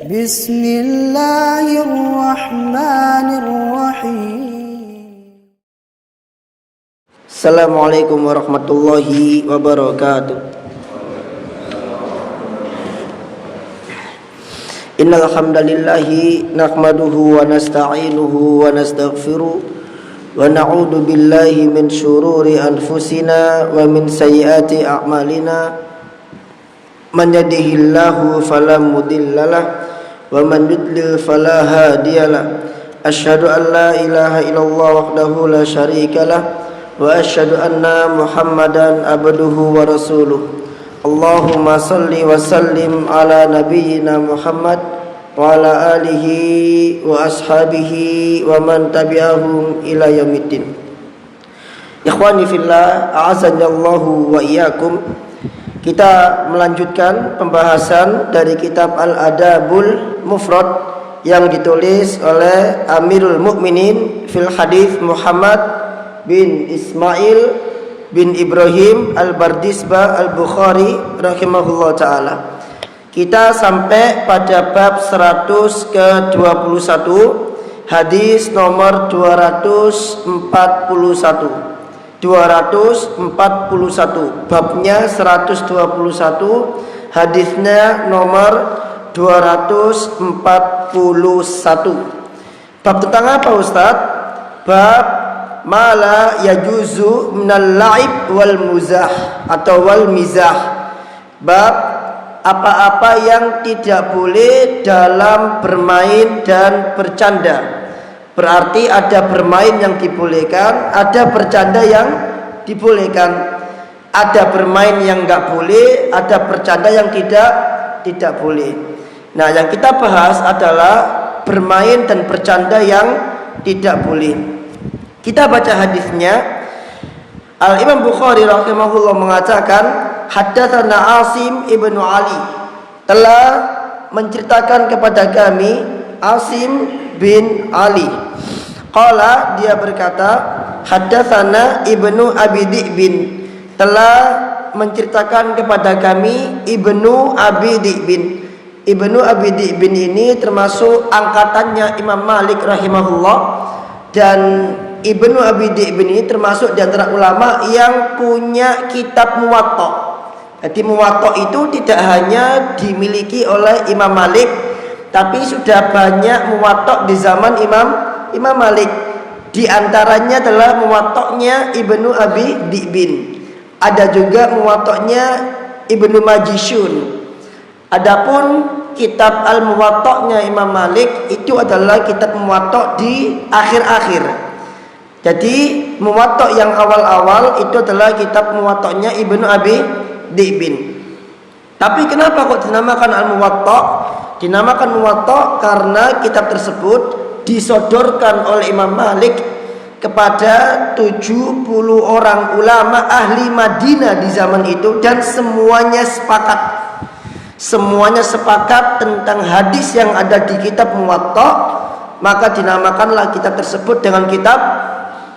Bismillahirrahmanirrahim. Assalamualaikum warahmatullahi wabarakatuh. Innal hamdalillahi nahmaduhu wa nasta'inuhu wa nastaghfiruh wa na'udzu billahi min syururi anfusina wa min sayyiati a'malina. Man yahdihillahu fala mudhillalah wa man yudlil fala hadiyalah. Asyhadu an la ilaha illallah wahdahu la syarikalah wa asyhadu anna Muhammadan abduhu wa rasuluh. Allahumma salli wa sallim ala nabiyyina Muhammad wa ala alihi wa ashabihi wa man tabi'ahum ila yaumiddin. Ikhwani fillah, a'azzanallahu wa iyyakum. Kita melanjutkan pembahasan dari kitab Al-Adabul Mufrad yang ditulis oleh Amirul Mukminin fil Hadits Muhammad bin Ismail bin Ibrahim Al-Bardisbah Al-Bukhari rahimahullah ta'ala. Kita sampai pada bab 100 ke-21, hadis nomor 241. Babnya 121, hadisnya nomor 241. Bab tentang apa, Ustaz? Bab mala yajuzu minal la'ib wal muzah atau wal mizah. Bab apa-apa yang tidak boleh dalam bermain dan bercanda. Berarti ada bermain yang dibolehkan, ada bercanda yang dibolehkan. Ada bermain yang enggak boleh, ada bercanda yang tidak boleh. Nah, yang kita bahas adalah bermain dan bercanda yang tidak boleh. Kita baca hadisnya. Al-Imam Bukhari rahimahullah mengatakan, haddatsana Asim ibnu Ali, telah menceritakan kepada kami Asim bin Ali. Qala, dia berkata, haddatsana Ibnu Abi Dhi'bin, telah menceritakan kepada kami Ibnu Abi Dhi'bin. Ibnu Abi Dhi'bin ini termasuk angkatannya Imam Malik rahimahullah, dan Ibnu Abi Dhi'bin ini termasuk di antara ulama yang punya kitab Muwatta. Jadi Muwatta itu tidak hanya dimiliki oleh Imam Malik, tapi sudah banyak Muwatta di zaman Imam Malik. Di antaranya adalah Muwatta'nya Ibnu Abi Dhi'bin. Ada juga Muwatta'nya Ibnu Majishun. Adapun kitab Al-Muwatta'nya Imam Malik itu adalah kitab Muwatta' di akhir-akhir. Jadi Muwatta' yang awal-awal itu adalah kitab Muwatta'nya Ibnu Abi Dhi'bin. Tapi kenapa kok dinamakan Al-Muwatta'? Dinamakan Muwatta' karena kitab tersebut disodorkan oleh Imam Malik kepada 70 orang ulama ahli Madinah di zaman itu, dan semuanya sepakat tentang hadis yang ada di kitab Muwatta', maka dinamakanlah kitab tersebut dengan kitab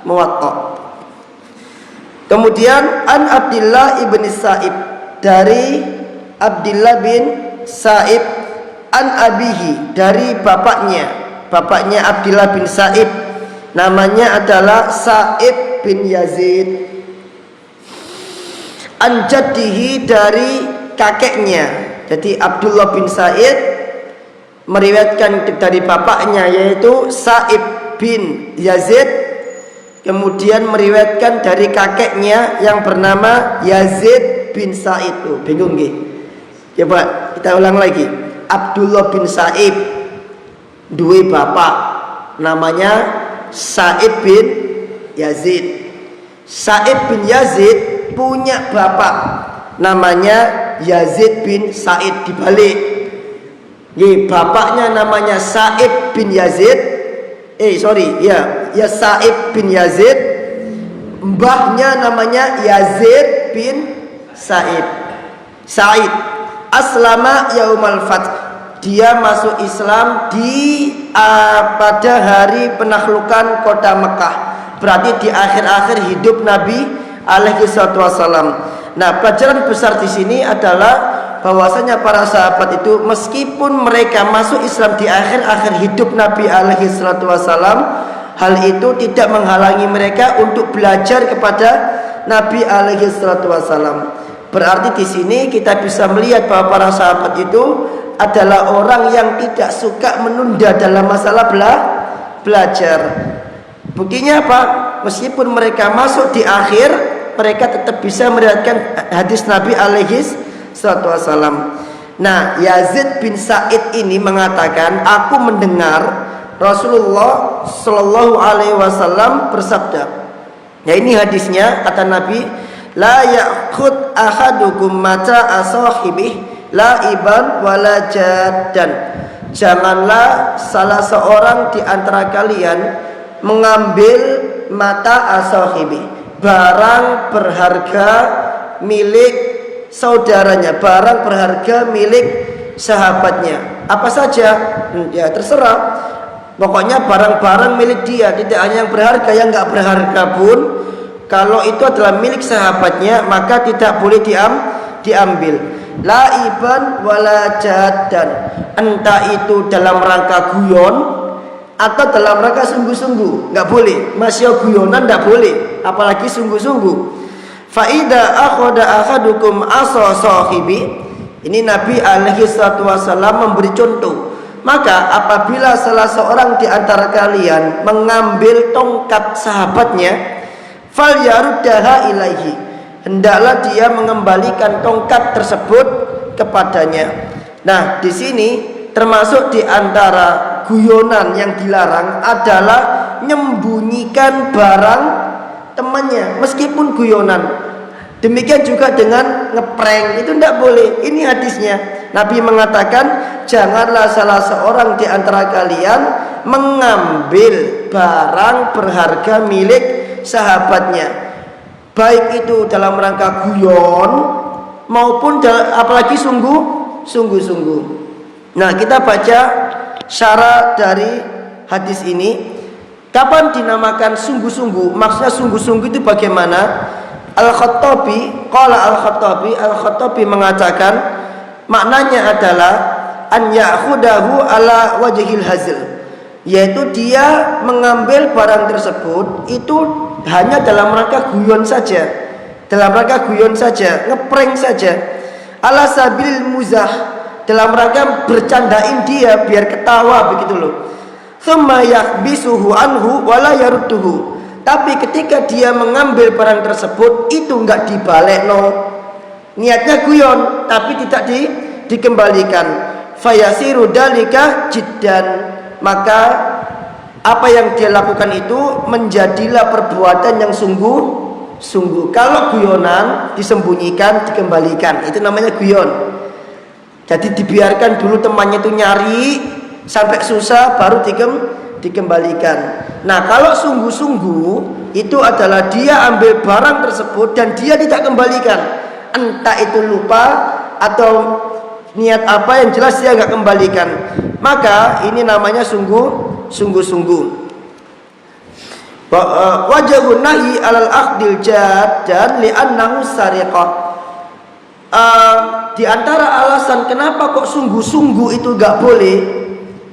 Muwatta'. Kemudian an Abdullah ibn Sa'ib, dari Abdullah bin Sa'ib, an abihi, dari bapaknya Abdullah bin Sa'ib, namanya adalah Sa'ib bin Yazid. An jaddihi, dari kakeknya. Jadi Abdullah bin Sa'id meriwayatkan dari bapaknya, yaitu Sa'ib bin Yazid, kemudian meriwayatkan dari kakeknya yang bernama Yazid bin Sa'id. Bingung nggih? Coba kita ulang lagi. Abdullah bin Sa'ib duwe bapak namanya Sa'id bin Yazid. Sa'id bin Yazid punya bapak namanya Yazid bin Sa'id. Dibalik, bapaknya namanya Sa'id bin Yazid, Sa'id bin Yazid, mbahnya namanya Yazid bin Sa'id. Aslama yaumal fath, dia masuk Islam pada hari penaklukan kota Mekah. Berarti di akhir-akhir hidup Nabi alaihi wassalam. Nah, pelajaran besar di sini adalah bahwasanya para sahabat itu meskipun mereka masuk Islam di akhir-akhir hidup Nabi alaihi salatu wasallam, hal itu tidak menghalangi mereka untuk belajar kepada Nabi alaihi salatu wasallam. Berarti di sini kita bisa melihat bahwa para sahabat itu adalah orang yang tidak suka menunda dalam masalah belajar. Buktinya apa? Meskipun mereka masuk di akhir, mereka tetap bisa meriwayatkan hadis Nabi alaihi salatu wasallam. Nah, Yazid bin Sa'id ini mengatakan, aku mendengar Rasulullah Shallallahu Alaihi Wasallam bersabda. Ya, ini hadisnya, kata Nabi, la ya'khud ahadukum mata asahibih laiban wala jaddan. Janganlah salah seorang di antara kalian mengambil mata asahibih, barang berharga milik saudaranya, barang berharga milik sahabatnya. Apa saja? Ya terserah. Pokoknya barang-barang milik dia, tidak hanya yang berharga, yang nggak berharga pun, kalau itu adalah milik sahabatnya, maka tidak boleh diambil. Laiban wala jaddan, entah itu dalam rangka guyon atau dalam rangka sungguh-sungguh, nggak boleh. Masih guyonan nggak boleh, apalagi sungguh-sungguh. Faida akhoda akhadukum asa sahibi. Ini Nabi alaihi salatu wasallam memberi contoh. Maka apabila salah seorang di antara kalian mengambil tongkat sahabatnya, falyaruddaha ilaihi, hendaklah dia mengembalikan tongkat tersebut kepadanya. Nah, di sini termasuk di antara guyonan yang dilarang adalah menyembunyikan barang temannya meskipun guyonan. Demikian juga dengan ngeprank, itu tidak boleh. Ini hadisnya, Nabi mengatakan janganlah salah seorang di antara kalian mengambil barang berharga milik sahabatnya, baik itu dalam rangka guyon maupun apalagi sungguh-sungguh. Nah, kita baca syarat dari hadis ini. Kapan dinamakan sungguh-sungguh? Maksudnya sungguh-sungguh itu bagaimana? Al-Khattabi mengatakan maknanya adalah an ya'khudahu ala wajhil hazl, yaitu dia mengambil barang tersebut itu hanya dalam rangka guyon saja, ngeprank saja, ala sabil muzah, dalam rangka bercandain dia biar ketawa begitu loh. Tsumma yahbisuhu anhu wala yarudduhu. Tapi ketika dia mengambil barang tersebut itu enggak dibalik, niatnya guyon tapi tidak dikembalikan. Fayasiru dalika jiddan, maka apa yang dia lakukan itu menjadilah perbuatan yang sungguh-sungguh. Kalau guyonan disembunyikan dikembalikan, itu namanya guyon. Jadi dibiarkan dulu temannya itu nyari sampai susah baru dikembalikan. Nah, kalau sungguh-sungguh itu adalah dia ambil barang tersebut dan dia tidak kembalikan, entah itu lupa atau niat apa, yang jelas dia nggak kembalikan, maka ini namanya sungguh-sungguh. Wajhun nahi alal akhdil jaddan li'annahu sariqah. Di antara alasan kenapa kok sungguh-sungguh itu nggak boleh,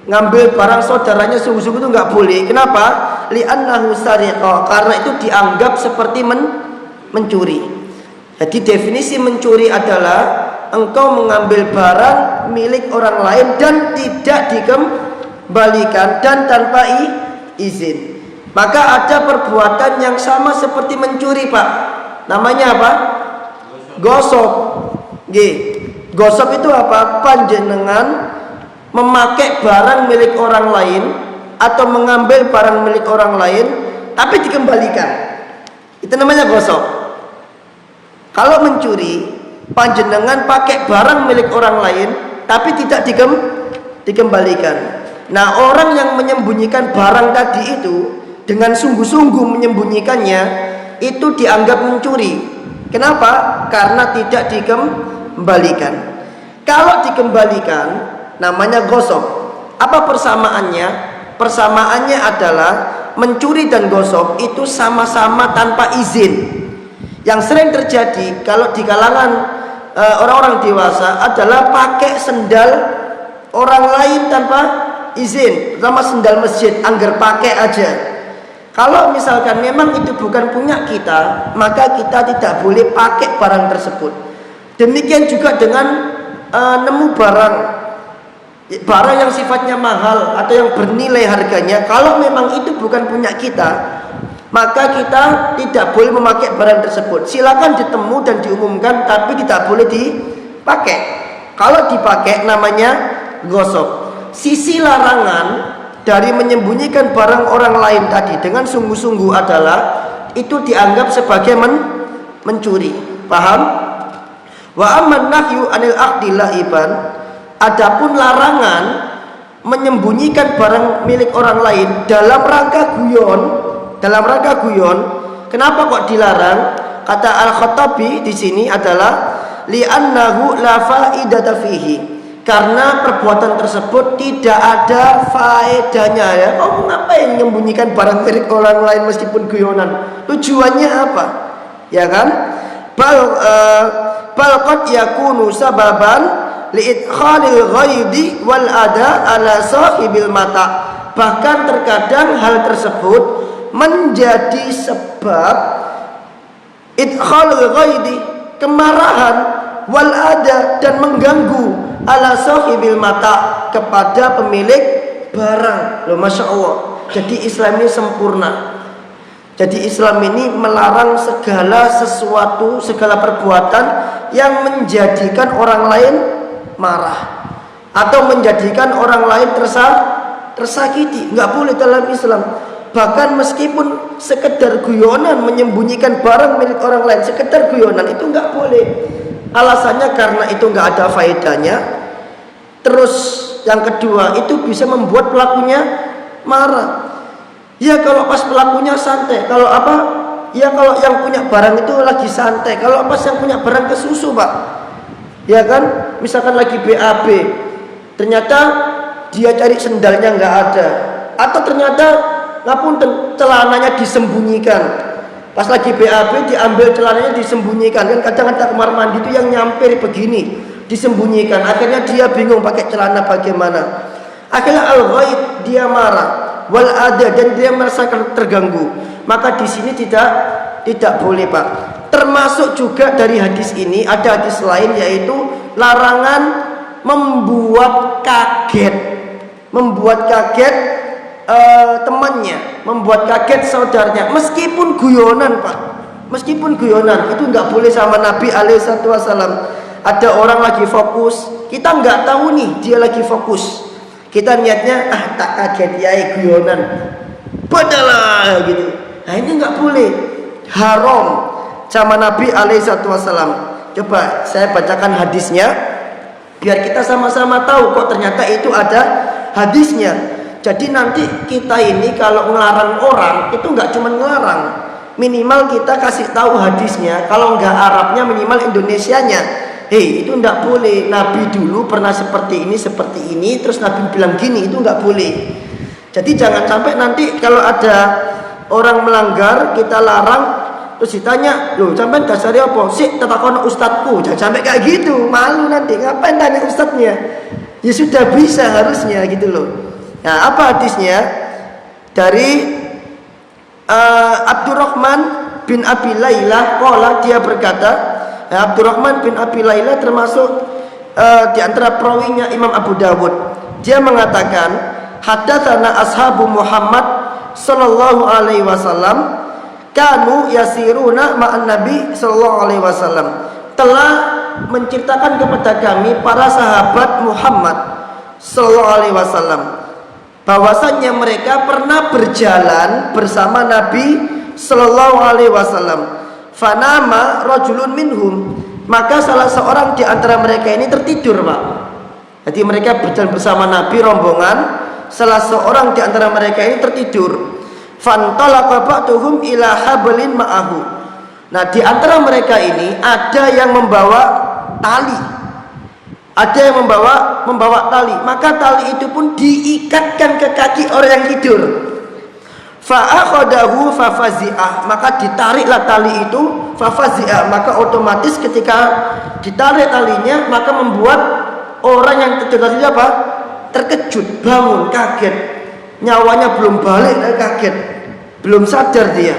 ngambil barang saudaranya sungguh-sungguh itu nggak boleh. Kenapa? Li'annahu sariqah, karena itu dianggap seperti mencuri. Jadi definisi mencuri adalah engkau mengambil barang milik orang lain dan tidak dikembalikan dan tanpa izin. Maka ada perbuatan yang sama seperti mencuri, Pak. Namanya apa? Gosok. Gosok itu apa? Panjenengan memakai barang milik orang lain atau mengambil barang milik orang lain tapi dikembalikan, itu namanya gosok. Kalau mencuri, panjenengan pakai barang milik orang lain tapi tidak dikembalikan. Nah, orang yang menyembunyikan barang tadi itu dengan sungguh-sungguh menyembunyikannya itu dianggap mencuri. Kenapa? Karena tidak dikembalikan. Kalau dikembalikan namanya gosok. Apa persamaannya? Persamaannya adalah mencuri dan gosok itu sama-sama tanpa izin. Yang sering terjadi kalau di kalangan orang-orang dewasa adalah pakai sendal orang lain tanpa izin, terutama sendal masjid, angger pakai aja. Kalau misalkan memang itu bukan punya kita, maka kita tidak boleh pakai barang tersebut. Demikian juga dengan nemu barang yang sifatnya mahal atau yang bernilai harganya, kalau memang itu bukan punya kita, maka kita tidak boleh memakai barang tersebut. Silakan ditemu dan diumumkan, tapi tidak boleh dipakai. Kalau dipakai namanya gosok. Sisi larangan dari menyembunyikan barang orang lain tadi dengan sungguh-sungguh adalah itu dianggap sebagai mencuri. Paham? Wa amman nahyu anil aqdi laiban, adapun larangan menyembunyikan barang milik orang lain dalam rangka guyon, kenapa kok dilarang? Kata Al-Khattabi di sini adalah li'annahu la faidata fihi, karena perbuatan tersebut tidak ada faedahnya. Ya, kamu ngapain menyembunyikan barang milik orang lain meskipun guyonan? Tujuannya apa? Ya kan? Bal qad yakunu sababan li'idkhalil ghaidi wal ada ala sahibil mata. Bahkan terkadang hal tersebut menjadi sebab idkhalul ghaidi, kemarahan, wal ada, dan mengganggu ala sahibil mata, kepada pemilik barang. Loh, Masya Allah. Jadi Islam ini sempurna. Jadi Islam ini melarang segala sesuatu, segala perbuatan yang menjadikan orang lain marah atau menjadikan orang lain tersakiti. Nggak boleh dalam Islam. Bahkan meskipun sekedar guyonan menyembunyikan barang milik orang lain, sekedar guyonan, itu nggak boleh. Alasannya karena itu nggak ada faedahnya. Terus yang kedua, itu bisa membuat pelakunya marah. Ya kalau pas pelakunya santai, kalau apa? Ya kalau yang punya barang itu lagi santai. Kalau pas yang punya barang kesusu, Pak. Ya kan? Misalkan lagi BAB, ternyata dia cari sendalnya nggak ada, atau ternyata ngapunten celananya disembunyikan. Pas lagi BAB diambil celananya disembunyikan. Kan kadang ada kamar mandi itu yang nyamper begini, disembunyikan. Akhirnya dia bingung pakai celana bagaimana. Akhirnya al-ghaid, dia marah, wal ada, dan dia merasa terganggu. Maka di sini tidak boleh, Pak. Termasuk juga dari hadis ini ada hadis lain, yaitu larangan membuat kaget temannya, membuat kaget saudaranya, meskipun guyonan, Pak. Meskipun guyonan, itu nggak boleh sama Nabi alaihissalam. Ada orang lagi fokus, kita nggak tahu nih dia lagi fokus. Kita niatnya tak kaget ya guyonan, padahal gitu. Nah ini nggak boleh, haram sama Nabi alaihissalam. Coba saya bacakan hadisnya, biar kita sama-sama tahu kok ternyata itu ada hadisnya. Jadi nanti kita ini kalau ngelarang orang itu nggak cuma ngelarang, minimal kita kasih tahu hadisnya. Kalau nggak Arabnya, minimal Indonesianya. Hei, itu nggak boleh. Nabi dulu pernah seperti ini, terus Nabi bilang gini, itu nggak boleh. Jadi jangan sampai nanti kalau ada orang melanggar kita larang, terus ditanya, loh sampai dasarnya apa? Sik tetakon ustadku. Jangan sampai kayak gitu, malu nanti. Ngapain tanya ustadnya? Ya sudah bisa harusnya gitu loh. Nah, apa hadisnya? Dari Abdurrahman bin Abi Lailah, qala, dia berkata, Abdurrahman bin Abi Lailah termasuk di antara perawinya Imam Abu Dawud. Dia mengatakan, hadatsana ashabu Muhammad sallallahu alaihi wasallam kanu yasiruna ma'an Nabi sallallahu alaihi wasallam. Telah menceritakan kepada kami para sahabat Muhammad sallallahu alaihi wasallam bahwasanya mereka pernah berjalan bersama Nabi sallallahu alaihi wasallam. Fanama rajulun minhum, maka salah seorang di antara mereka ini tertidur, Pak. Jadi mereka berjalan bersama Nabi rombongan, salah seorang di antara mereka ini tertidur. Fantalaqa ba'duhum ila hablin ma'ahu. Nah, di antara mereka ini ada yang membawa tali. Ada yang membawa tali, maka tali itu pun diikatkan ke kaki orang yang tidur. Fa'akhadahu fafazi'ah, maka ditariklah tali itu, fafazi'ah, maka otomatis ketika ditarik talinya maka membuat orang yang terjadi apa? Terkejut, bangun, kaget, nyawanya belum balik, kaget, belum sadar dia.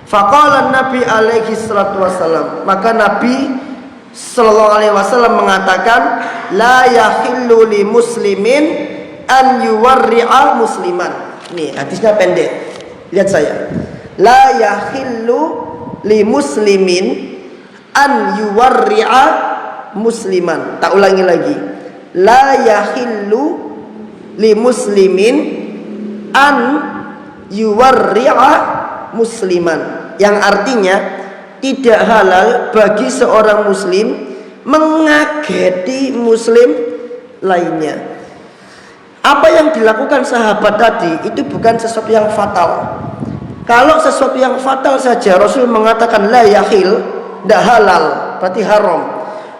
Faqala Nabi alaihi salatu wasallam, maka Nabi sallallahu alaihi wasallam mengatakan, la yahillu li muslimin an yuwarri'a musliman. Nih hadisnya pendek, lihat saya. La yahillu li muslimin an yuwarri'a musliman. Tak ulangi lagi. La yahillu li muslimin an yuwarri'a musliman, yang artinya tidak halal bagi seorang muslim mengageti muslim lainnya. Apa yang dilakukan sahabat tadi itu bukan sesuatu yang fatal. Kalau sesuatu yang fatal saja Rasul mengatakan la yahil, tidak halal, berarti haram.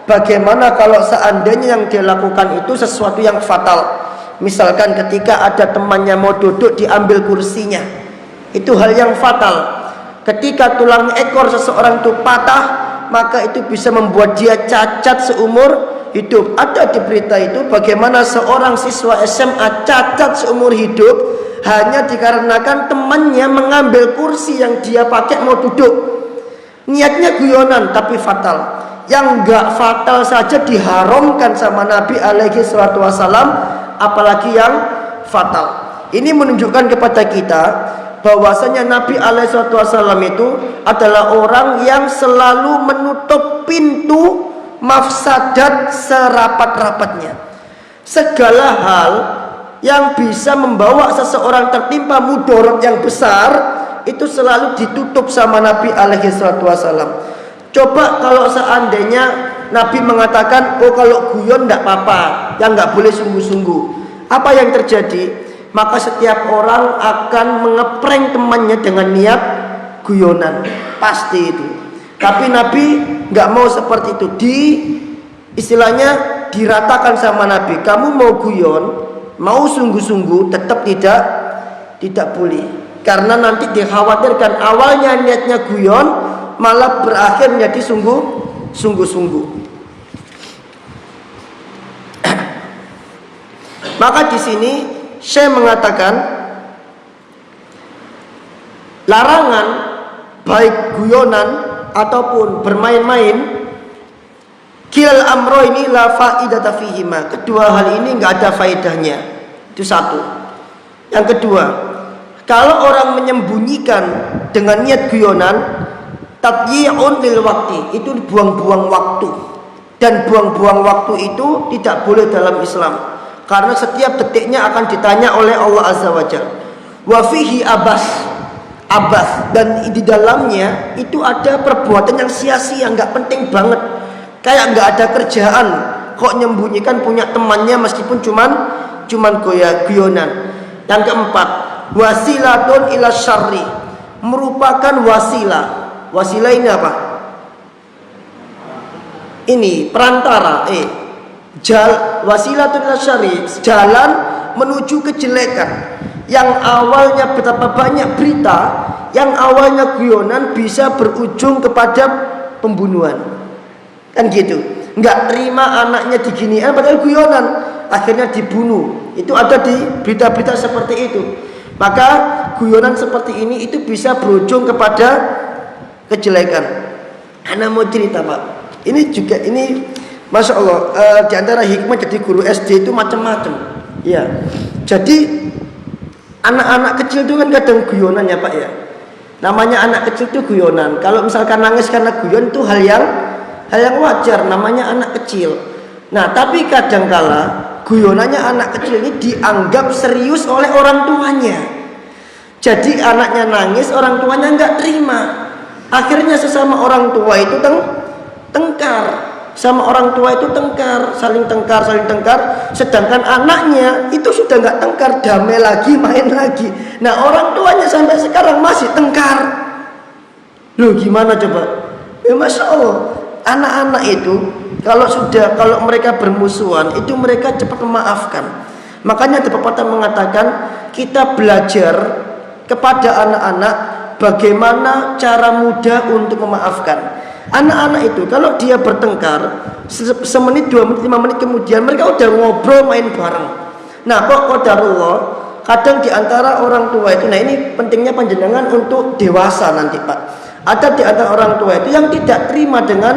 Bagaimana kalau seandainya yang dia lakukan itu sesuatu yang fatal? Misalkan ketika ada temannya mau duduk diambil kursinya, itu hal yang fatal. Ketika tulang ekor seseorang itu patah, maka itu bisa membuat dia cacat seumur hidup. Ada di berita itu bagaimana seorang siswa SMA cacat seumur hidup hanya dikarenakan temannya mengambil kursi yang dia pakai mau duduk. Niatnya guyonan tapi fatal. Yang enggak fatal saja diharamkan sama Nabi alaihi salatu wasallam, apalagi yang fatal. Ini menunjukkan kepada kita bahwasanya Nabi alaihi salatu wasallam itu adalah orang yang selalu menutup pintu mafsadat serapat-rapatnya. Segala hal yang bisa membawa seseorang tertimpa mudarat yang besar itu selalu ditutup sama Nabi alaihi salatu wasallam. Coba kalau seandainya Nabi mengatakan, oh kalau guyon tidak apa-apa, yang nggak boleh sungguh-sungguh, apa yang terjadi? Maka setiap orang akan mengeprank temannya dengan niat guyonan, pasti itu. Tapi Nabi nggak mau seperti itu. Istilahnya diratakan sama Nabi. Kamu mau guyon, mau sungguh-sungguh, tetap tidak boleh. Karena nanti dikhawatirkan awalnya niatnya guyon, malah berakhir menjadi sungguh-sungguh. Maka di sini saya mengatakan larangan baik guyonan ataupun bermain-main, kilal amro ini la faidata fihima. Kedua hal ini enggak ada faedahnya. Itu satu. Yang kedua, kalau orang menyembunyikan dengan niat guyonan, tadyi'un lil waqti, itu buang-buang waktu. Dan buang-buang waktu itu tidak boleh dalam Islam. Karena setiap detiknya akan ditanya oleh Allah Azza wa Jalla. Wa fihi abas, dan di dalamnya itu ada perbuatan yang sia-sia, nggak penting banget. Kayak nggak ada kerjaan, kok nyembunyikan punya temannya meskipun cuman guyonan. Yang keempat, wasilatun ila syarri, merupakan wasilah. Wasilah ini apa? Ini perantara, wasilatun ila syarri, jalan menuju kejelekan. Yang awalnya betapa banyak berita, yang awalnya guyonan bisa berujung kepada pembunuhan. Kan gitu. Enggak terima anaknya diginian padahal guyonan, akhirnya dibunuh. Itu ada di berita-berita seperti itu. Maka guyonan seperti ini itu bisa berujung kepada kejelekan. Ana mau cerita, Pak. Ini juga Masya Allah, di antara hikmah jadi guru SD itu macam-macam. Ya. Jadi anak-anak kecil itu kan kadang guyonan ya Pak ya. Namanya anak kecil itu guyonan. Kalau misalkan nangis karena guyon itu hal yang wajar, namanya anak kecil. Nah, tapi kadangkala guyonannya anak kecil ini dianggap serius oleh orang tuanya. Jadi anaknya nangis, orang tuanya nggak terima. Akhirnya sesama orang tua itu tengkar. Sama orang tua itu saling tengkar. Sedangkan anaknya itu sudah nggak tengkar, damai lagi, main lagi. Nah, orang tuanya sampai sekarang masih tengkar. Loh, gimana coba? Ya Masya Allah, anak-anak itu kalau mereka bermusuhan itu mereka cepat memaafkan. Makanya ada pepatah mengatakan kita belajar kepada anak-anak bagaimana cara mudah untuk memaafkan. Anak-anak itu kalau dia bertengkar semenit, 2 menit, 5 menit kemudian mereka udah ngobrol main bareng. Nah kok qadarullah kadang diantara orang tua itu, nah ini pentingnya panjenengan untuk dewasa nanti Pak, ada di antara orang tua itu yang tidak terima dengan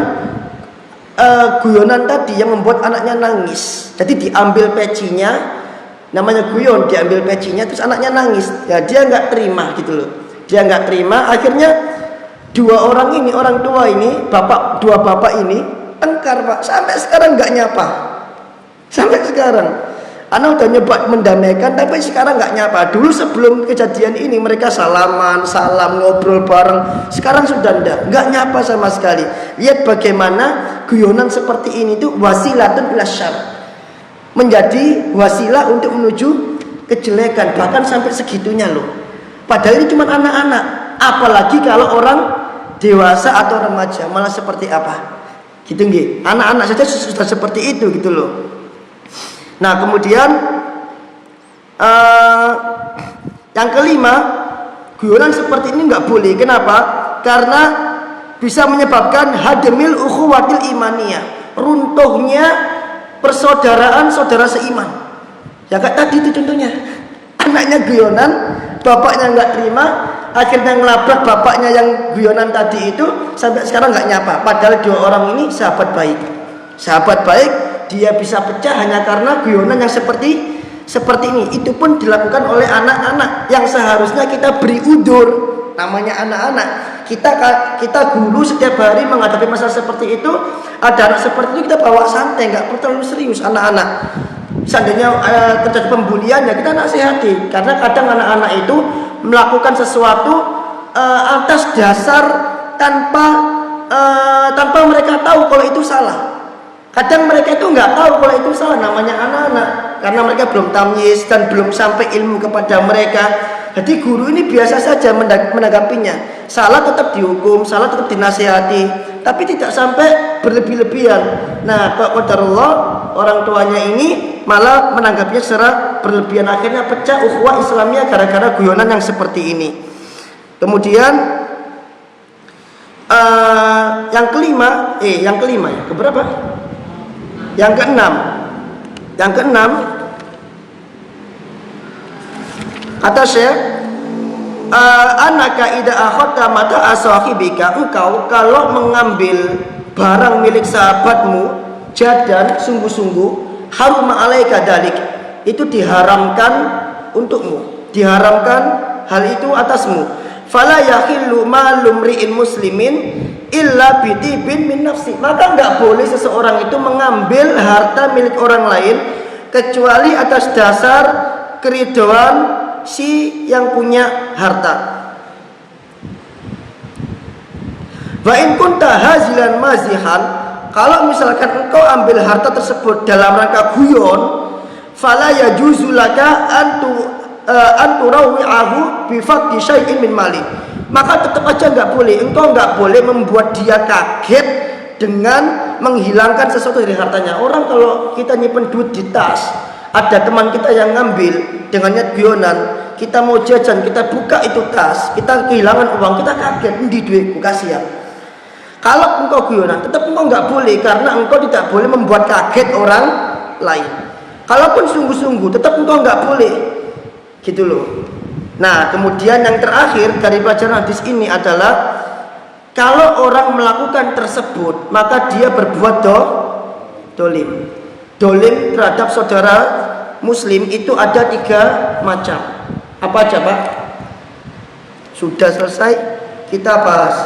guyonan tadi yang membuat anaknya nangis. Jadi diambil pecinya, namanya guyon, diambil pecinya terus anaknya nangis, ya dia nggak terima gitu loh, dia nggak terima. Akhirnya dua orang ini, orang tua ini, dua bapak ini tengkar Pak, sampai sekarang nggak nyapa, sampai sekarang. Anak udah nyoba mendamaikan tapi sekarang nggak nyapa. Dulu sebelum kejadian ini mereka salaman, salam, ngobrol bareng. Sekarang sudah nggak nyapa sama sekali. Lihat bagaimana guyonan seperti ini tuh wasilatun ila syarr, menjadi wasilah untuk menuju kejelekan, bahkan sampai segitunya loh. Padahal ini cuma anak-anak, apalagi kalau orang dewasa atau remaja malah seperti apa? Gitu nggih. Anak-anak saja sudah seperti itu gitu loh. Nah kemudian yang kelima, guyonan seperti ini nggak boleh. Kenapa? Karena bisa menyebabkan hadmil ukhuwatil imaniyah, runtuhnya persaudaraan saudara seiman. Ya kayak tadi itu contohnya, anaknya guyonan, bapaknya nggak terima, akhirnya ngelabrak bapaknya yang guyonan tadi itu, sampai sekarang nggak nyapa. Padahal dua orang ini sahabat baik, sahabat baik. Dia bisa pecah hanya karena guyonan yang seperti ini. Itu pun dilakukan oleh anak-anak yang seharusnya kita beri udur. Namanya anak-anak, kita guru setiap hari menghadapi masalah seperti itu. Ada anak seperti itu kita bawa santai, nggak perlu terlalu serius anak-anak. Seandainya terjadi pembulian ya kita nasihati, karena kadang anak-anak itu melakukan sesuatu atas dasar tanpa mereka tahu kalau itu salah. Kadang mereka itu nggak tahu kalau itu salah, namanya anak-anak, karena mereka belum tamyiz dan belum sampai ilmu kepada mereka. Jadi guru ini biasa saja menanggapinya. Salah tetap dihukum, salah tetap dinasihati, tapi tidak sampai berlebih-lebihan. Nah, qadarullah orang tuanya ini malah menanggapinya secara berlebihan, akhirnya pecah ukhuwah Islamiyah gara-gara guyonan yang seperti ini. Kemudian yang kelima ya, keberapa? Yang keenam, kata Syekh, anaka idza akhadta mata asahibika, engkau kalau mengambil barang milik sahabatmu jadan sungguh-sungguh, harum alaika dalik, itu diharamkan untukmu, diharamkan hal itu atasmu. Fala yakhillu malum ri'in muslimin illa bidibin min nafsi, maka enggak boleh seseorang itu mengambil harta milik orang lain kecuali atas dasar keridhaan si yang punya harta. Wa in kunta hazilan mazihan, kalau misalkan engkau ambil harta tersebut dalam rangka guyon, fala yajuzu laka anturawi'ahu bi faqdi syai'in min mali, maka tetap aja nggak boleh, engkau nggak boleh membuat dia kaget dengan menghilangkan sesuatu dari hartanya. Orang kalau kita nyimpen duit di tas, ada teman kita yang ngambil dengan niat guyonan, kita mau jajan, kita buka itu tas, kita kehilangan uang, kita kaget, di duitku kasihan. Kalau engkau guyonan, tetap engkau nggak boleh, karena engkau tidak boleh membuat kaget orang lain. Kalaupun sungguh-sungguh, tetap engkau nggak boleh, gitu loh. Nah, kemudian yang terakhir dari pelajaran hadis ini adalah kalau orang melakukan tersebut, maka dia berbuat dolim. Dolim terhadap saudara muslim itu ada 3 macam. Apa aja Pak? Sudah selesai kita bahas.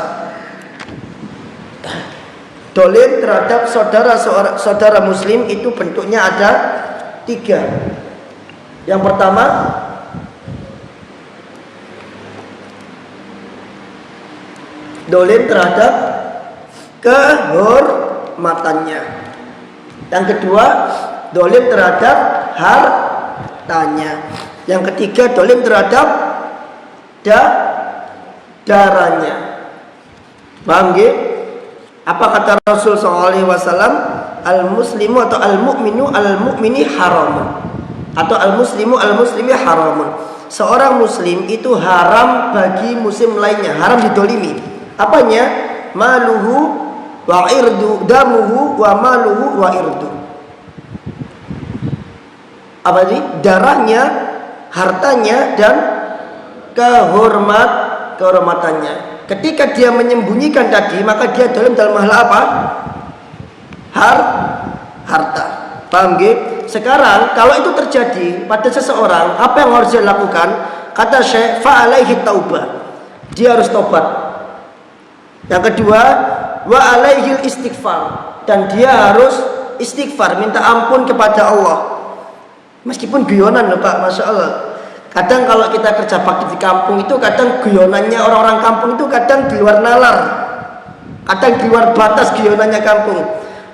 Dolim terhadap saudara muslim itu bentuknya ada 3. Yang pertama, dolim terhadap kehormatannya. Yang kedua, dolim terhadap hartanya. Yang ketiga, dolim terhadap darahnya. Paham nggih? Apa kata Rasul SAW? Al-muslimu atau al-mu'minu al-mu'mini haramun, atau al-muslimu al-muslimi haramun. seorang muslim itu haram bagi muslim lainnya, haram didolimi. Apanya? Maluhu wa irdu, damuhu wa maluhu wa irdu. Apa ini? Darahnya, hartanya, dan kehormatannya. Ketika dia menyembunyikan tadi, maka dia dolim dalam hal apa? Harta. Paham gak? Sekarang kalau itu terjadi pada seseorang, apa yang harus dia lakukan? Kata Syekh, fa'alaihi taubah. Dia harus tobat. Yang kedua, wa alaihil istighfar, dan dia harus istighfar, minta ampun kepada Allah. Meskipun guyonan loh Pak, Masya Allah. Kadang kalau kita kerja bakti di kampung itu, kadang guyonannya orang-orang kampung itu kadang di luar nalar, kadang di luar batas guyonannya kampung.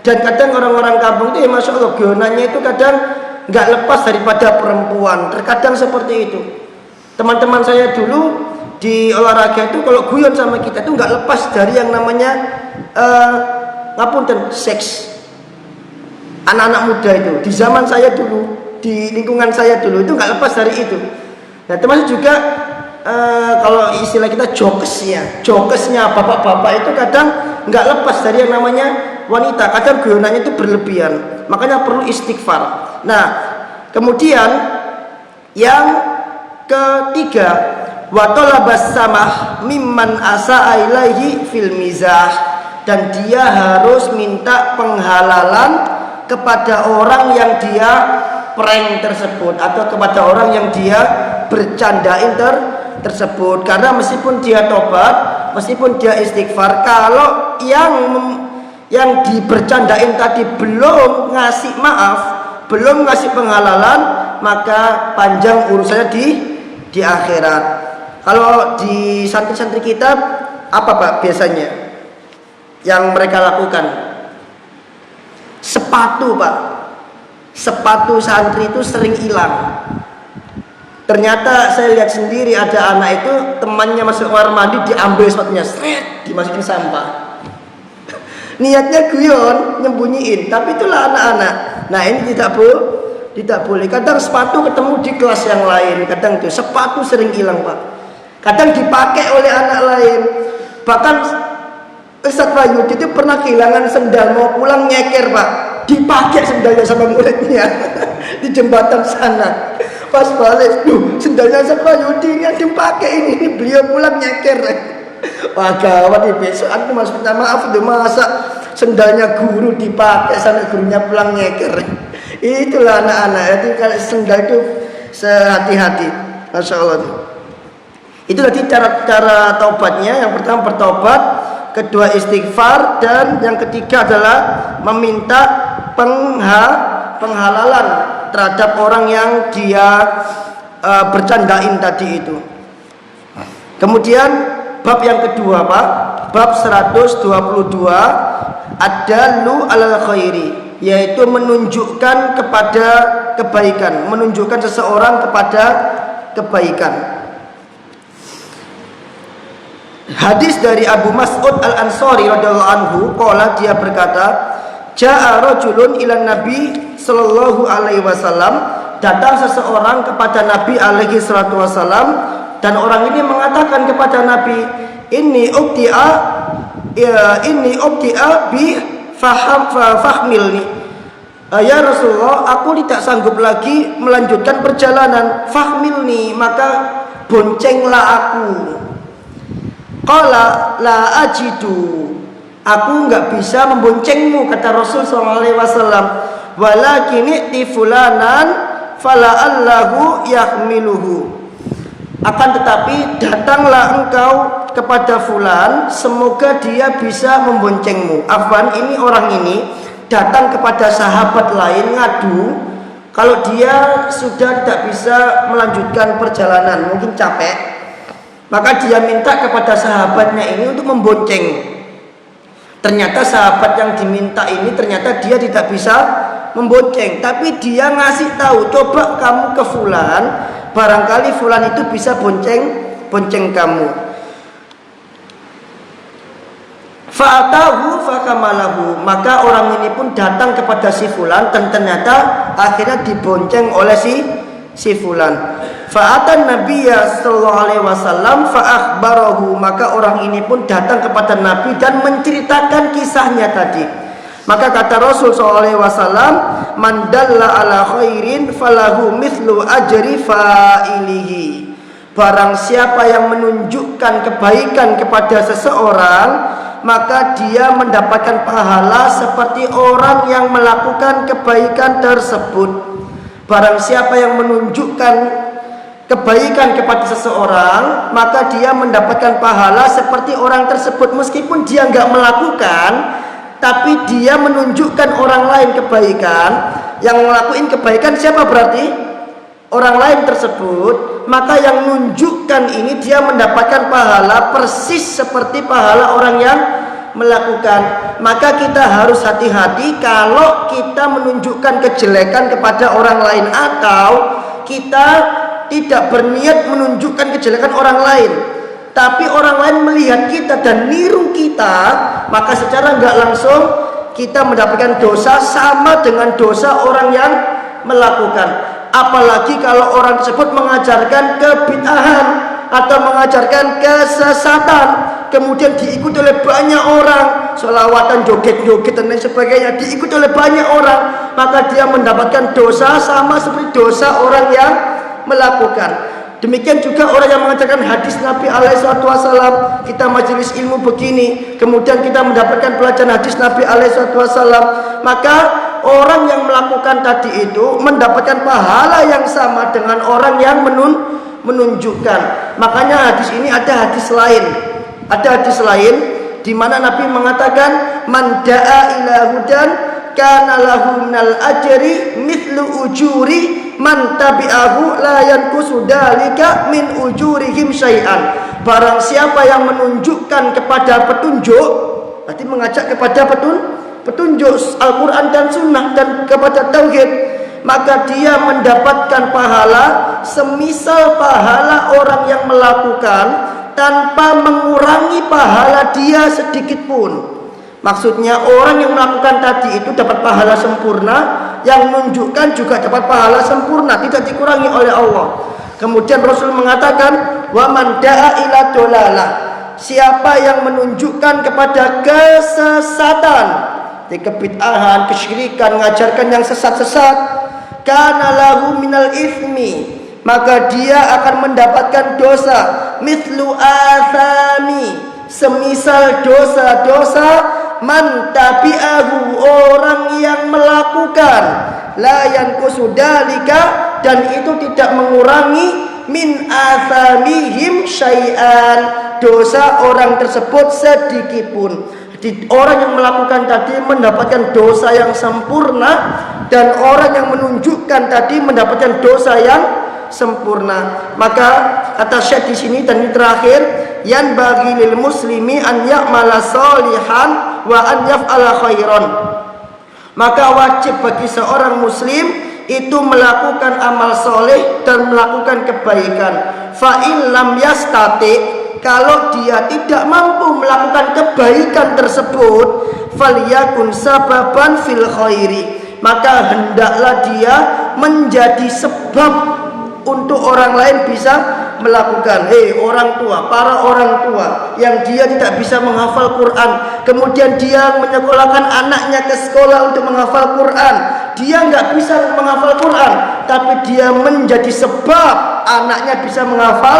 Dan kadang orang-orang kampung itu ya Masya Allah, guyonannya itu kadang nggak lepas daripada perempuan. Terkadang seperti itu. Teman-teman saya dulu di olahraga itu kalau guyon sama kita itu nggak lepas dari yang namanya ngapunten, seks. Anak-anak muda itu di zaman saya dulu, di lingkungan saya dulu itu nggak lepas dari itu. Nah termasuk juga kalau istilah kita jokesnya bapak-bapak itu kadang nggak lepas dari yang namanya wanita. Kadang guyonannya itu berlebihan, makanya perlu istighfar. Nah kemudian yang ketiga, wa talabas samah mimman asa'a ilaihi fil mizah, dan dia harus minta penghalalan kepada orang yang dia prank tersebut, atau kepada orang yang dia bercandain tersebut. Karena meskipun dia tobat, meskipun dia istighfar, kalau yang dibercandain tadi belum ngasih maaf, belum ngasih penghalalan, maka panjang urusannya di akhirat. Kalau di santri-santri kita apa Pak biasanya yang mereka lakukan? Sepatu Pak, sepatu santri itu sering hilang. Ternyata saya lihat sendiri ada anak itu temannya masuk kamar mandi, diambil sepatunya, seret, dimasukin sampah. Niatnya guyon, nyembunyiin, tapi itulah anak-anak. Nah ini tidak boleh. Kadang sepatu ketemu di kelas yang lain, kadang itu sepatu sering hilang Pak. Kadang dipakai oleh anak lain. Bahkan Ustaz Wahyudi itu pernah kehilangan sendal, mau pulang nyeker Pak, dipakai sendalnya sama muridnya di jembatan sana. Pas balik, sendalnya Ustaz Wahyudi ini yang dipakai ini beliau pulang nyeker. Wah gawat nih, besok aku minta maaf tuh, masa sendalnya guru dipakai sampai gurunya pulang nyeker. Itulah anak-anak itu, kalau sendal itu sehati-hati. Masya Allah tuh. Itu tadi cara taubatnya. Yang pertama bertobat, kedua istighfar, dan yang ketiga adalah meminta penghalalan terhadap orang yang dia bercandain tadi itu. Kemudian bab yang kedua Pak, bab 122, ad-dallu alal khairi, yaitu menunjukkan kepada kebaikan, menunjukkan seseorang kepada kebaikan. Hadis dari Abu Mas'ud Al-Ansari radhiyallahu anhu, qala, dia berkata, ja'a rajulun ila Nabi sallallahu alaihi wasallam, datang seseorang kepada Nabi alaihi salatu wasallam, dan orang ini mengatakan kepada Nabi, inni ubti'a bi fahmilni. Ya Rasulullah, aku tidak sanggup lagi melanjutkan perjalanan. Fahmilni, maka boncenglah aku. Qala la ajidu, aku enggak bisa memboncengmu, kata Rasul SAW. Walakin i'ti fulanan fala'allahu yahmiluhu, akan tetapi datanglah engkau kepada fulan, semoga dia bisa memboncengmu. Afwan, ini orang ini datang kepada sahabat lain ngadu kalau dia sudah tidak bisa melanjutkan perjalanan, mungkin capek. Maka dia minta kepada sahabatnya ini untuk membonceng. Ternyata sahabat yang diminta ini ternyata dia tidak bisa membonceng, tapi dia ngasih tahu, coba kamu ke fulan, barangkali fulan itu bisa bonceng kamu. Fa'atahu fakamalahu, maka orang ini pun datang kepada si fulan, dan ternyata akhirnya dibonceng oleh si fulan. Fa'atan Nabiyya sallallahu alaihi wasallam fa akhbarahu, maka orang ini pun datang kepada Nabi dan menceritakan kisahnya tadi. Maka kata Rasul sallallahu alaihi wasallam, man dalla ala khairin falahu mithlu ajri fa'ilihi. Barang siapa yang menunjukkan kebaikan kepada seseorang, maka dia mendapatkan pahala seperti orang yang melakukan kebaikan tersebut. Barang siapa yang menunjukkan kebaikan kepada seseorang, maka dia mendapatkan pahala seperti orang tersebut. Meskipun dia nggak melakukan, tapi dia menunjukkan orang lain kebaikan. Yang ngelakuin kebaikan siapa berarti? Orang lain tersebut. Maka yang menunjukkan ini dia mendapatkan pahala persis seperti pahala orang yang melakukan. Maka kita harus hati-hati kalau kita menunjukkan kejelekan kepada orang lain, atau kita tidak berniat menunjukkan kejelekan orang lain, tapi orang lain melihat kita dan niru kita, maka secara nggak langsung kita mendapatkan dosa sama dengan dosa orang yang melakukan. Apalagi kalau orang tersebut mengajarkan kebid'ahan atau mengajarkan kesesatan, kemudian diikuti oleh banyak orang, sholawatan, joget-joget dan lain sebagainya, diikuti oleh banyak orang, maka dia mendapatkan dosa sama seperti dosa orang yang melakukan. Demikian juga orang yang mengajarkan hadis Nabi alaihissalam. Kita majelis ilmu begini, kemudian kita mendapatkan pelajaran hadis Nabi alaihissalam, maka orang yang melakukan tadi itu mendapatkan pahala yang sama dengan orang yang menunjukkan. Makanya hadis ini ada hadis lain. Ada hadis lain di mana Nabi mengatakan, man da'a ila hudan kana lahu minal ajri mithlu ujuri man tabi'ahu la yanqusu dalika min ujurihim syai'an. Barang siapa yang menunjukkan kepada petunjuk, berarti mengajak kepada petunjuk Al-Quran dan Sunnah dan kepada Tauhid, maka dia mendapatkan pahala semisal pahala orang yang melakukan tanpa mengurangi pahala dia sedikit pun. Maksudnya orang yang melakukan tadi itu dapat pahala sempurna, yang menunjukkan juga dapat pahala sempurna, tidak dikurangi oleh Allah. Kemudian Rasul mengatakan, wa man da'a ila dolalah, siapa yang menunjukkan kepada kesesatan, kebid'ahan, kesyirikan, mengajarkan yang sesat-sesat, kana lahu minal ithmi, maka dia akan mendapatkan dosa mithlu athami, semisal dosa-dosa man tabi'ahu, orang yang melakukan, la yanqusu dalika, dan itu tidak mengurangi min athamihim syai'an, dosa orang tersebut sedikit pun. Jadi orang yang melakukan tadi mendapatkan dosa yang sempurna, dan orang yang menunjukkan tadi mendapatkan dosa yang sempurna. Maka kata Syekh di sini, dan ini terakhir, yan bagi lil muslimi an ya'mala salihan wa an yaf'ala khairan. Maka wajib bagi seorang muslim itu melakukan amal soleh dan melakukan kebaikan. Fa in lam yastati, kalau dia tidak mampu melakukan kebaikan tersebut, falyakun sababan fil khairi, maka hendaklah dia menjadi sebab untuk orang lain bisa melakukan. Orang tua, para orang tua yang dia tidak bisa menghafal Quran, kemudian dia menyekolahkan anaknya ke sekolah untuk menghafal Quran, dia nggak bisa menghafal Quran, tapi dia menjadi sebab anaknya bisa menghafal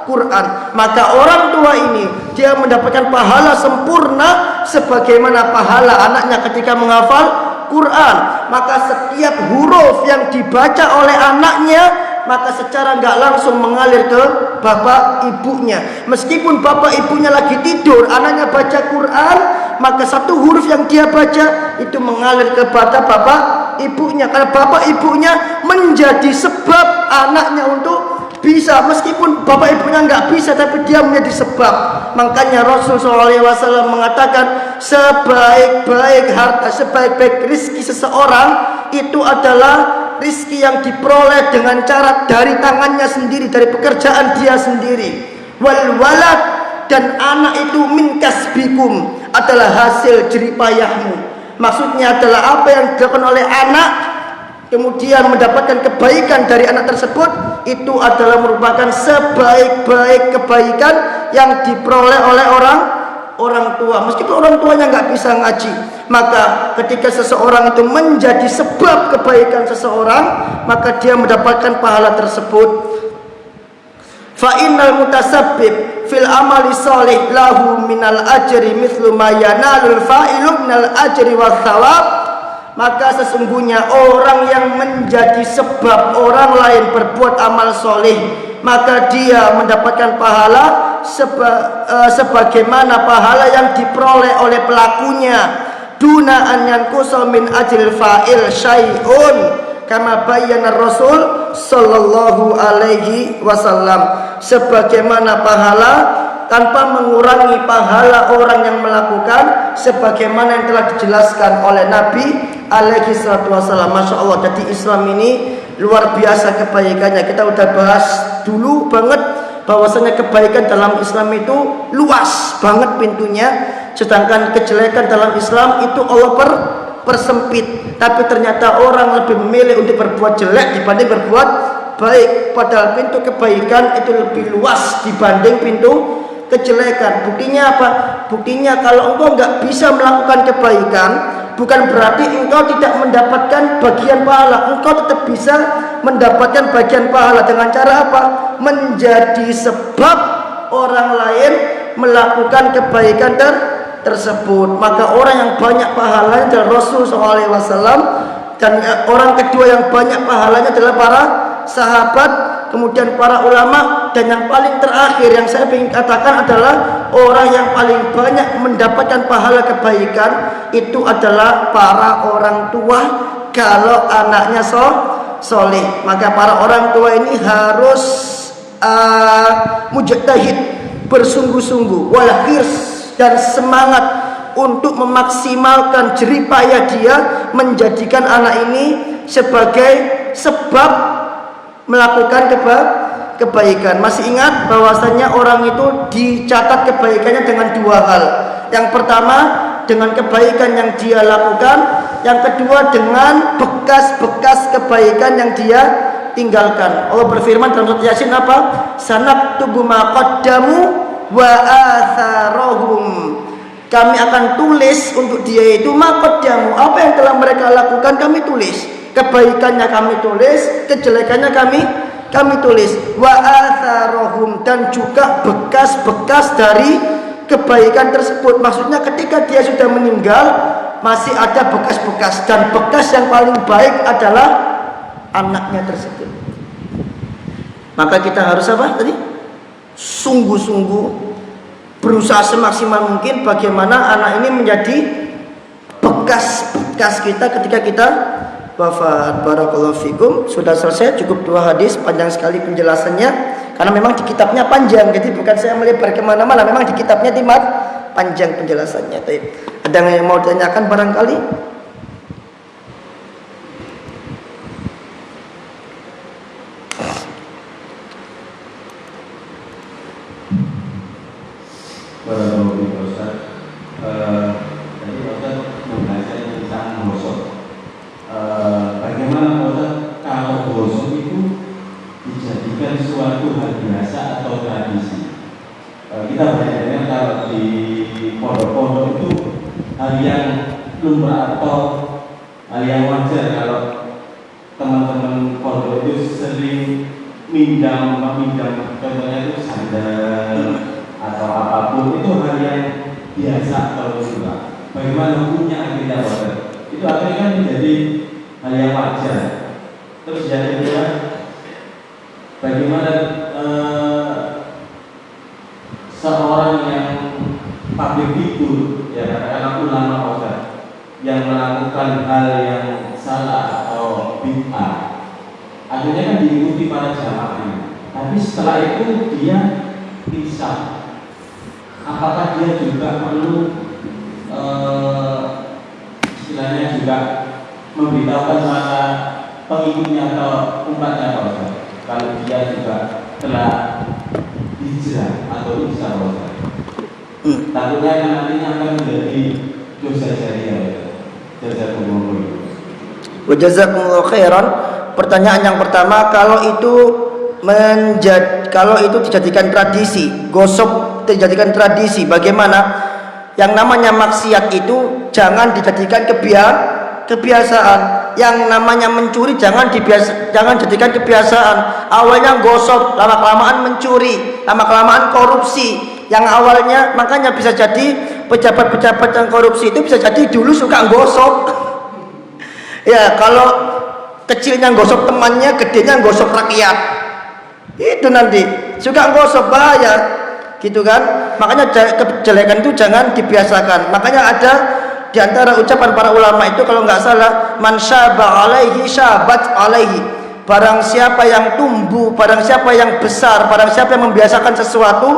Quran, maka orang tua ini dia mendapatkan pahala sempurna sebagaimana pahala anaknya ketika menghafal Quran. Maka setiap huruf yang dibaca oleh anaknya, maka secara nggak langsung mengalir ke bapak ibunya. Meskipun bapak ibunya lagi tidur, anaknya baca Quran, maka satu huruf yang dia baca itu mengalir kepada bapak ibunya, karena bapak ibunya menjadi sebab anaknya untuk bisa, meskipun bapak ibunya nggak bisa, tapi dia menjadi sebab. Makanya Rasul SAW mengatakan, sebaik-baik harta, sebaik-baik rizki seseorang itu adalah rizki yang diperoleh dengan cara dari tangannya sendiri, dari pekerjaan dia sendiri. Wal walad, dan anak itu min kasbikum, adalah hasil jeripayahmu. Maksudnya adalah apa yang dilakukan oleh anak kemudian mendapatkan kebaikan dari anak tersebut, itu adalah merupakan sebaik-baik kebaikan yang diperoleh oleh orang tua. Meskipun orang tuanya nggak bisa ngaji, maka ketika seseorang itu menjadi sebab kebaikan seseorang, maka dia mendapatkan pahala tersebut. Fa innal mutasabbib fil amali shalih lahu minal ajri mithlu ma yanalul fa'ilu minal ajri was thawab. Maka sesungguhnya orang yang menjadi sebab orang lain berbuat amal soleh, maka dia mendapatkan pahala sebagaimana pahala yang diperoleh oleh pelakunya. Duna an yanqusa min ajril fa'il syai'un kama bayyana Rasul sallallahu alaihi wasallam. Sebagaimana pahala tanpa mengurangi pahala orang yang melakukan, sebagaimana yang telah dijelaskan oleh Nabi alaihi salatu wasallam. Masya Allah, jadi Islam ini luar biasa kebaikannya. Kita udah bahas dulu banget bahwasanya kebaikan dalam Islam itu luas banget pintunya, sedangkan kejelekan dalam Islam itu Allah persempit. Tapi ternyata orang lebih memilih untuk berbuat jelek dibanding berbuat baik, padahal pintu kebaikan itu lebih luas dibanding pintu kejelekan. Buktinya apa? Buktinya kalau engkau nggak bisa melakukan kebaikan, bukan berarti engkau tidak mendapatkan bagian pahala. Engkau tetap bisa mendapatkan bagian pahala. Dengan cara apa? Menjadi sebab orang lain melakukan kebaikan tersebut. Maka orang yang banyak pahalanya adalah Rasul SAW, dan orang kedua yang banyak pahalanya adalah para sahabat, kemudian para ulama, dan yang paling terakhir yang saya ingin katakan adalah orang yang paling banyak mendapatkan pahala kebaikan itu adalah para orang tua kalau anaknya soleh. Maka para orang tua ini harus mujtahid, bersungguh-sungguh, wal hirs, dan semangat untuk memaksimalkan jerih payah dia menjadikan anak ini sebagai sebab melakukan kebaikan. Masih ingat bahwasanya orang itu dicatat kebaikannya dengan dua hal. Yang pertama dengan kebaikan yang dia lakukan, yang kedua dengan bekas-bekas kebaikan yang dia tinggalkan. Allah berfirman dalam surat Yasin apa? Sanaktubu ma qaddamu wa atharahum. Kami akan tulis untuk dia itu ma qaddamu, apa yang telah mereka lakukan kami tulis. Kebaikannya kami tulis, kejelekannya kami tulis. Wa atharahum, dan juga bekas-bekas dari kebaikan tersebut. Maksudnya ketika dia sudah meninggal masih ada bekas-bekas, dan bekas yang paling baik adalah anaknya tersebut. Maka kita harus apa tadi? Sungguh-sungguh berusaha semaksimal mungkin bagaimana anak ini menjadi bekas-bekas kita ketika kita wafat. Barakallahu fikum. Sudah selesai, cukup dua hadis, panjang sekali penjelasannya karena memang di kitabnya panjang, jadi bukan saya melebar kemana-mana, memang di kitabnya timat panjang penjelasannya. Ada yang mau ditanyakan barangkali? Wa jazakumullahu khairan. Pertanyaan yang pertama, kalau itu dijadikan tradisi, gosok dijadikan tradisi, bagaimana? Yang namanya maksiat itu jangan dijadikan kebiasaan. Yang namanya mencuri jangan jadikan kebiasaan. Awalnya gosok, lama-kelamaan mencuri, lama-kelamaan korupsi. Yang awalnya, makanya bisa jadi pejabat-pejabat yang korupsi itu bisa jadi dulu suka gosok. Ya, kalau kecilnya gosok temannya, gedenya gosok rakyat. Itu nanti suka gosok, bahaya, gitu kan? Makanya kejelekan itu jangan dibiasakan. Makanya ada di antara ucapan para ulama itu, kalau nggak salah, man syaba alaihi syabat alaihi. Barang siapa yang tumbuh, barang siapa yang besar, barang siapa yang membiasakan sesuatu,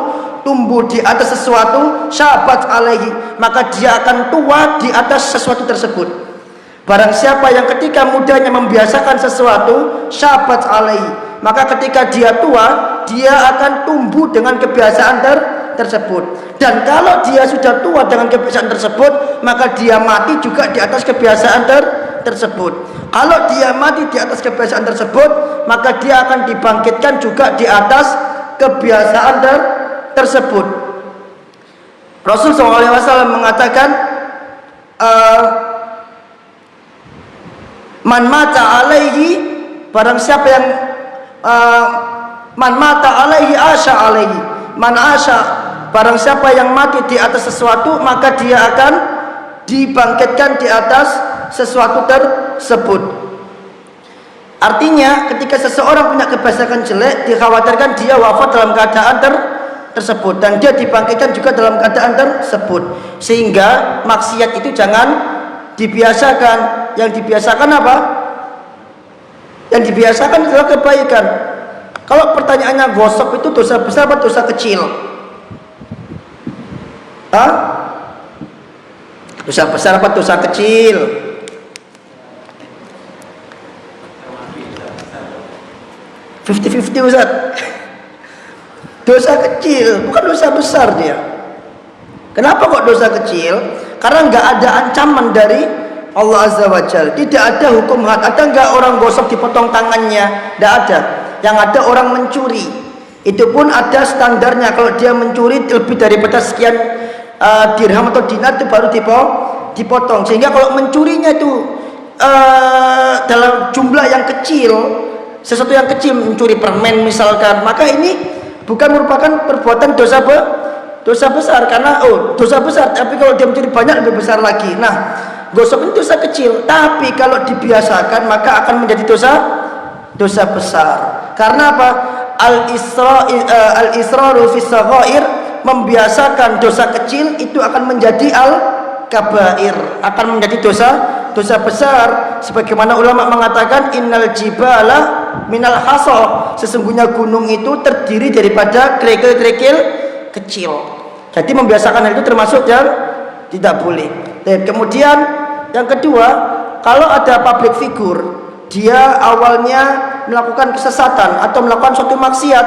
tumbuh di atas sesuatu, syabat alaihi, maka dia akan tua di atas sesuatu tersebut. Barang siapa yang ketika mudanya membiasakan sesuatu, syabat alaihi, maka ketika dia tua, dia akan tumbuh dengan kebiasaan tersebut. Dan kalau dia sudah tua dengan kebiasaan tersebut, maka dia mati juga di atas kebiasaan tersebut. Kalau dia mati di atas kebiasaan tersebut, maka dia akan dibangkitkan juga di atas kebiasaan tersebut. Rasul SAW mengatakan, man mata alaihi, barang siapa yang man mata alaihi asya alaihi, man asya, barang siapa yang mati di atas sesuatu, maka dia akan dibangkitkan di atas sesuatu tersebut. Artinya ketika seseorang punya kebiasaan jelek, dikhawatirkan dia wafat dalam keadaan tersebut, dan dia dibangkitkan juga dalam keadaan tersebut. Sehingga maksiat itu jangan dibiasakan. Yang dibiasakan apa? Yang dibiasakan adalah kebaikan. Kalau pertanyaannya gosok itu dosa besar atau dosa kecil? Hah? Dosa besar apa dosa kecil? Fifty Ustaz. Dosa kecil, bukan dosa besar dia. Kenapa kok dosa kecil? Karena nggak ada ancaman dari Allah Azza wa Jalla. Tidak ada hukum had. Ada nggak orang gosok dipotong tangannya? Tidak ada. Yang ada orang mencuri. Itu pun ada standarnya. Kalau dia mencuri lebih daripada sekian dirham atau dinar, itu baru dipotong. Sehingga kalau mencurinya itu dalam jumlah yang kecil, sesuatu yang kecil, mencuri permen misalkan, maka ini bukan merupakan perbuatan dosa besar. Karena dosa besar, tapi kalau dia mencuri banyak lebih besar lagi. Nah, gosok itu dosa kecil, tapi kalau dibiasakan maka akan menjadi dosa besar. Karena apa? Al-israru fi saghair, membiasakan dosa kecil itu akan menjadi al-kabair, akan menjadi dosa besar. Sebagaimana ulama mengatakan, innal jibala minal hasa, sesungguhnya gunung itu terdiri daripada kerikil-kerikil kecil. Jadi membiasakan hal itu termasuk yang tidak boleh. Dan kemudian yang kedua, kalau ada public figure, dia awalnya melakukan kesesatan atau melakukan suatu maksiat,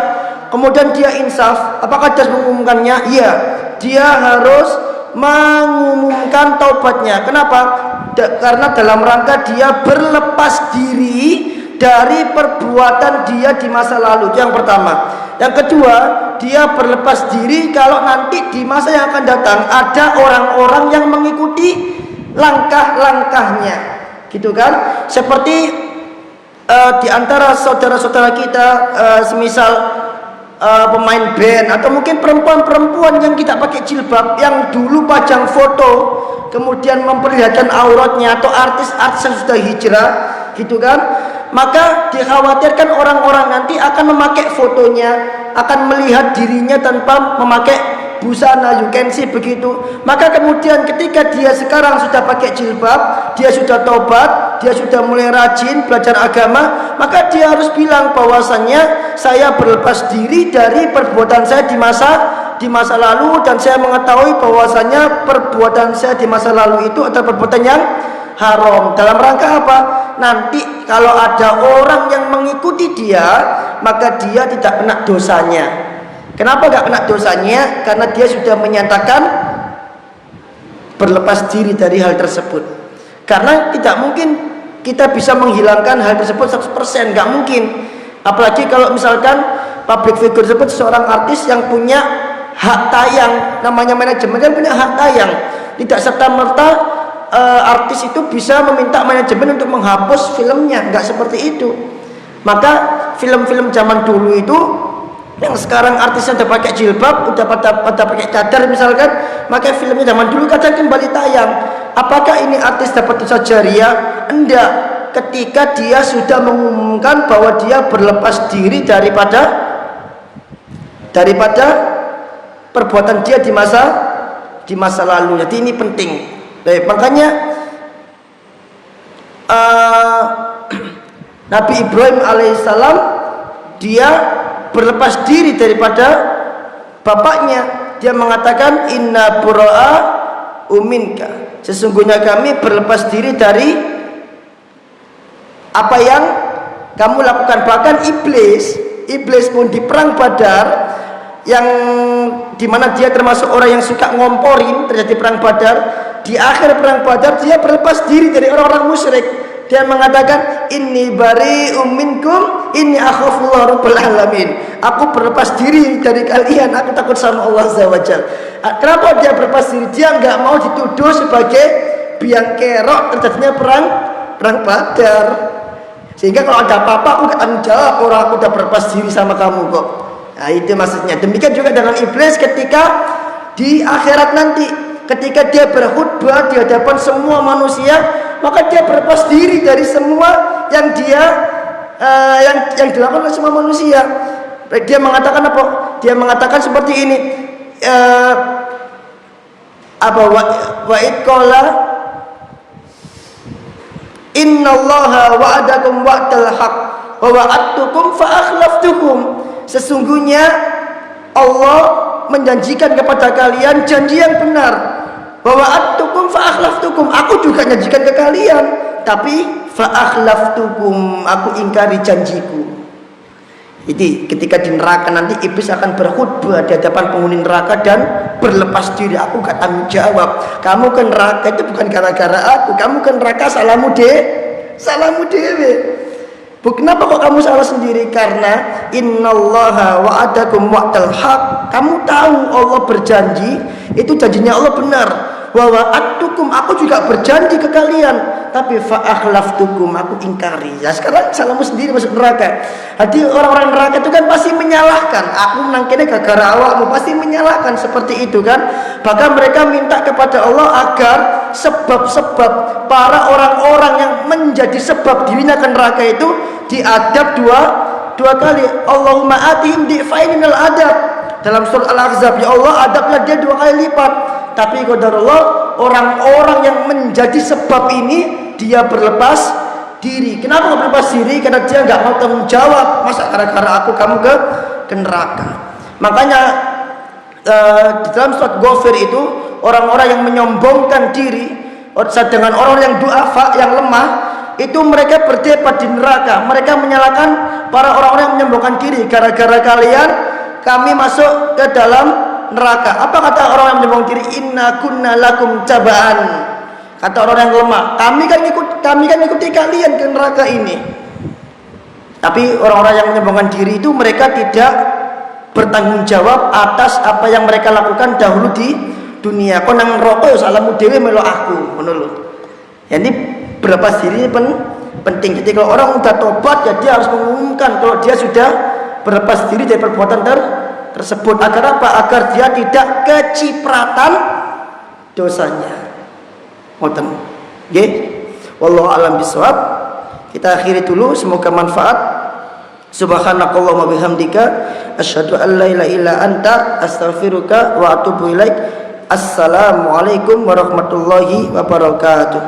kemudian dia insaf, apakah dia harus mengumumkannya? Iya, dia harus mengumumkan taubatnya. Kenapa? Karena dalam rangka dia berlepas diri dari perbuatan dia di masa lalu. Yang pertama. Yang kedua, dia berlepas diri kalau nanti di masa yang akan datang ada orang-orang yang mengikuti langkah-langkahnya, gitu kan? Seperti di antara saudara-saudara kita, semisal pemain band atau mungkin perempuan-perempuan yang tidak pakai jilbab, yang dulu pajang foto kemudian memperlihatkan auratnya, atau artis-artis yang sudah hijrah, gitu kan? Maka dikhawatirkan orang-orang nanti akan memakai fotonya, akan melihat dirinya tanpa memakai busana, you can see begitu. Maka kemudian ketika dia sekarang sudah pakai jilbab, dia sudah tobat, dia sudah mulai rajin belajar agama, maka dia harus bilang bahwasannya saya berlepas diri dari perbuatan saya di masa lalu, dan saya mengetahui bahwasannya perbuatan saya di masa lalu itu adalah perbuatan yang haram. Dalam rangka apa? Nanti kalau ada orang yang mengikuti dia, maka dia tidak kena dosanya. Kenapa gak kena dosanya? Karena dia sudah menyatakan berlepas diri dari hal tersebut. Karena tidak mungkin kita bisa menghilangkan hal tersebut 100%, nggak mungkin. Apalagi kalau misalkan public figure tersebut seorang artis yang punya hak tayang, namanya manajemen kan punya hak tayang. Tidak serta-merta artis itu bisa meminta manajemen untuk menghapus filmnya, nggak seperti itu. Maka film-film zaman dulu itu yang sekarang artisnya udah pakai jilbab, udah pada pakai cadar misalkan, maka filmnya zaman dulu kadang kembali tayang. Apakah ini artis dapat dosa jariah? Enggak, ketika dia sudah mengumumkan bahwa dia berlepas diri daripada perbuatan dia di masa lalu. Jadi ini penting. Baik, makanya Nabi Ibrahim alaihissalam dia berlepas diri daripada bapaknya. Dia mengatakan inna bura'a uminka, sesungguhnya kami berlepas diri dari apa yang kamu lakukan. Bahkan iblis pun di perang Badar, yang dimana dia termasuk orang yang suka ngomporin, terjadi perang Badar. Di akhir perang Badar dia berlepas diri dari orang-orang musyrik. Dia mengatakan inni bari'um minkum inni akhafullah rabbul alamin. Aku berlepas diri dari kalian, aku takut sama Allah Azza wa Jalla. Kenapa dia berlepas diri? Dia nggak mau dituduh sebagai biang kerok terjadinya perang Badar. Sehingga kalau ada apa-apa aku gak tanggung jawab, orang aku udah berlepas diri sama kamu kok. Nah itu maksudnya. Demikian juga dengan iblis ketika di akhirat nanti, ketika dia berkhutbah di hadapan semua manusia, maka dia berlepas diri dari semua yang dia yang dilakukan oleh semua manusia. Dia mengatakan apa? Dia mengatakan seperti ini. Wa idqala innallaha wa'adakum wa'dal haq wa wa'adtukum fa akhlaftukum. Sesungguhnya Allah menjanjikan kepada kalian janji yang benar. Wa wa'adtukum fa akhlaftukum. Aku juga janjikan ke kalian, tapi fa akhlaftukum, aku ingkari janjiku. Jadi ketika di neraka nanti iblis akan berkhutbah di hadapan penghuni neraka dan berlepas diri. Aku gak tanggung jawab. Kamu ke neraka itu bukan gara-gara aku. Kamu ke neraka salahmu dewe. Kenapa kok kamu salah sendiri? Karena innallaha wa'adakum wa'dal haq. Kamu tahu Allah berjanji, itu janjinya Allah benar. Wa wa'adtukum, aku juga berjanji ke kalian, tapi fa akhlaftukum, aku ingkari. Ya sekarang salahmu sendiri masuk neraka. Jadi orang-orang neraka itu kan pasti menyalahkan. Aku menangkene gara-gara awakmu, pasti menyalahkan seperti itu kan. Bahkan mereka minta kepada Allah agar sebab-sebab para orang-orang yang menjadi sebab dirinya ke neraka itu diadab dua kali. Allahumma atihim di'fain minal adab. Dalam surah Al-Ahzab, ya Allah adablah dia 2 kali lipat. Tapi qadarullah, orang-orang yang menjadi sebab ini dia berlepas diri. Kenapa nggak berlepas diri? Karena dia nggak mau tanggung jawab. Masa gara-gara aku kamu ke neraka? Makanya di dalam surat Ghafir itu orang-orang yang menyombongkan diri dengan orang yang du'afa, yang lemah, itu mereka berdebat di neraka. Mereka menyalahkan para orang-orang yang menyombongkan diri. Gara-gara kalian kami masuk ke dalam neraka. Apa kata orang yang menyombong diri? Inna kunna lakum tabaan. Kata orang yang lemah, kami kan ikuti kalian ke neraka ini. Tapi orang-orang yang menyombongkan diri itu mereka tidak bertanggung jawab atas apa yang mereka lakukan dahulu di dunia. Kau nang rokok ya salahmu dewe melo aku, menurut. Jadi berlepas diri ini penting. Jadi kalau orang udah tobat, ya dia harus mengumumkan kalau dia sudah berlepas diri dari perbuatan tersebut. Agar apa? Agar dia tidak kecipratan dosanya. Ngoten. Nggih. Wallahu a'lam bishawab. Kita akhiri dulu, semoga manfaat. Subhanakallahumma bihamdika asyhadu an la ilaha illa anta astaghfiruka wa atubu ilaik. Assalamualaikum warahmatullahi wabarakatuh.